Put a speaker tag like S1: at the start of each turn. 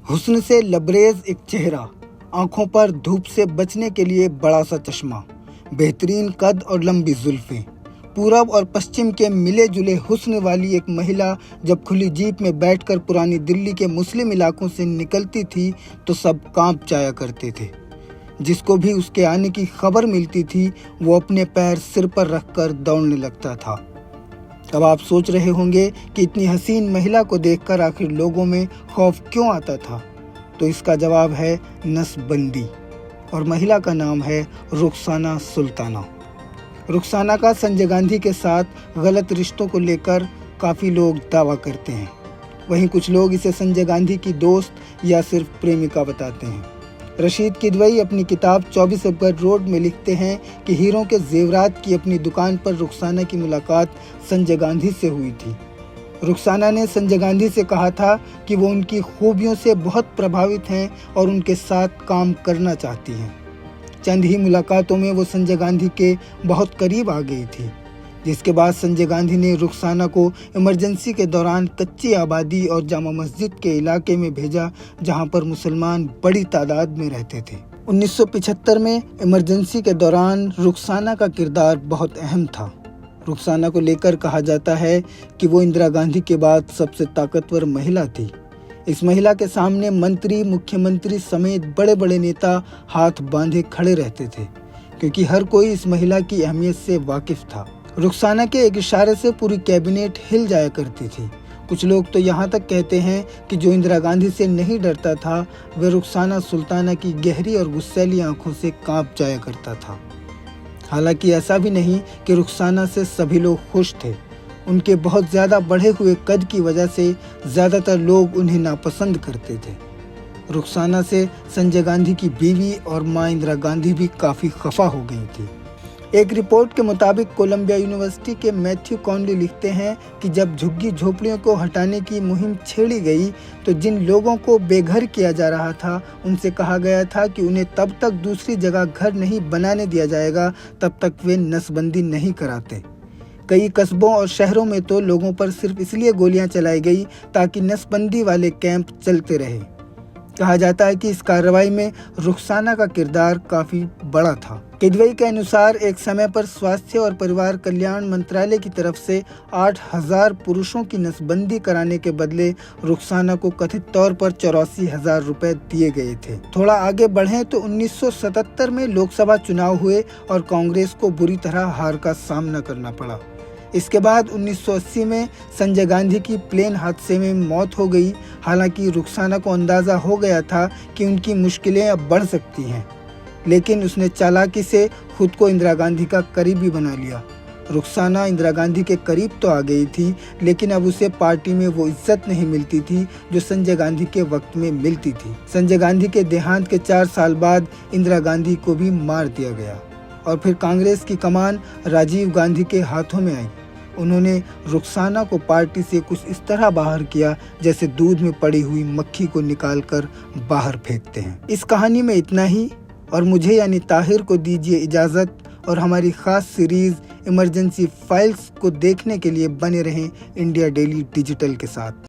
S1: हुस्न से लबरेज एक चेहरा, आंखों पर धूप से बचने के लिए बड़ा सा चश्मा, बेहतरीन कद और लंबी जुल्फें। पूरब और पश्चिम के मिले जुले हुस्न वाली एक महिला जब खुली जीप में बैठकर पुरानी दिल्ली के मुस्लिम इलाकों से निकलती थी तो सब कांप जाया करते थे। जिसको भी उसके आने की खबर मिलती थी वो अपने पैर सिर पर रखकर दौड़ने लगता था। अब आप सोच रहे होंगे कि इतनी हसीन महिला को देखकर आखिर लोगों में खौफ क्यों आता था, तो इसका जवाब है नसबंदी, और महिला का नाम है रुखसाना सुल्ताना। रुखसाना का संजय गांधी के साथ गलत रिश्तों को लेकर काफ़ी लोग दावा करते हैं। वहीं कुछ लोग इसे संजय गांधी की दोस्त या सिर्फ प्रेमिका बताते हैं। रशीद किदवई अपनी किताब 24 अकबर रोड में लिखते हैं कि हीरों के जेवरात की अपनी दुकान पर रुखसाना की मुलाकात संजय गांधी से हुई थी। रुखसाना ने संजय गांधी से कहा था कि वो उनकी खूबियों से बहुत प्रभावित हैं और उनके साथ काम करना चाहती हैं। चंद ही मुलाकातों में वो संजय गांधी के बहुत करीब आ गई थी, जिसके बाद संजय गांधी ने रुखसाना को इमरजेंसी के दौरान कच्ची आबादी और जामा मस्जिद के इलाके में भेजा, जहां पर मुसलमान बड़ी तादाद में रहते थे। 1975 में इमरजेंसी के दौरान रुखसाना का किरदार बहुत अहम था। रुखसाना को लेकर कहा जाता है कि वो इंदिरा गांधी के बाद सबसे ताकतवर महिला थी। इस महिला के सामने मंत्री, मुख्यमंत्री समेत बड़े बड़े नेता हाथ बांधे खड़े रहते थे, क्योंकि हर कोई इस महिला की अहमियत से वाकिफ था। रुखसाना के एक इशारे से पूरी कैबिनेट हिल जाया करती थी। कुछ लोग तो यहाँ तक कहते हैं कि जो इंदिरा गांधी से नहीं डरता था वह रुखसाना सुल्ताना की गहरी और गुस्सैली आंखों से कांप जाया करता था। हालांकि ऐसा भी नहीं कि रुखसाना से सभी लोग खुश थे। उनके बहुत ज़्यादा बढ़े हुए कद की वजह से ज़्यादातर लोग उन्हें नापसंद करते थे। रुखसाना से संजय गांधी की बीवी और मां इंदिरा गांधी भी काफ़ी खफा हो गई थी। एक रिपोर्ट के मुताबिक कोलंबिया यूनिवर्सिटी के मैथ्यू कॉनली लिखते हैं कि जब झुग्गी झोपड़ियों को हटाने की मुहिम छेड़ी गई तो जिन लोगों को बेघर किया जा रहा था उनसे कहा गया था कि उन्हें तब तक दूसरी जगह घर नहीं बनाने दिया जाएगा तब तक वे नसबंदी नहीं कराते। कई कस्बों और शहरों में तो लोगों पर सिर्फ इसलिए गोलियां चलाई गई ताकि नसबंदी वाले कैंप चलते रहे। कहा जाता है कि इस कार्रवाई में रुखसाना का किरदार काफी बड़ा था। किदवई के अनुसार एक समय पर स्वास्थ्य और परिवार कल्याण मंत्रालय की तरफ से 8,000 पुरुषों की नसबंदी कराने के बदले रुखसाना को कथित तौर पर 84,000 रुपए दिए गए थे। थोड़ा आगे बढ़ें तो 1977 में लोकसभा चुनाव हुए और कांग्रेस को बुरी तरह हार का सामना करना पड़ा। इसके बाद 1980 में संजय गांधी की प्लेन हादसे में मौत हो गई। हालांकि रुखसाना को अंदाज़ा हो गया था कि उनकी मुश्किलें अब बढ़ सकती हैं, लेकिन उसने चालाकी से खुद को इंदिरा गांधी का करीबी बना लिया। रुखसाना इंदिरा गांधी के करीब तो आ गई थी, लेकिन अब उसे पार्टी में वो इज्जत नहीं मिलती थी जो संजय गांधी के वक्त में मिलती थी। संजय गांधी के देहांत के 4 साल बाद इंदिरा गांधी को भी मार दिया गया और फिर कांग्रेस की कमान राजीव गांधी के हाथों में आई। उन्होंने रुखसाना को पार्टी से कुछ इस तरह बाहर किया जैसे दूध में पड़ी हुई मक्खी को निकालकर बाहर फेंकते हैं। इस कहानी में इतना ही, और मुझे यानी ताहिर को दीजिए इजाज़त, और हमारी ख़ास सीरीज़ इमरजेंसी फाइल्स को देखने के लिए बने रहें इंडिया डेली डिजिटल के साथ।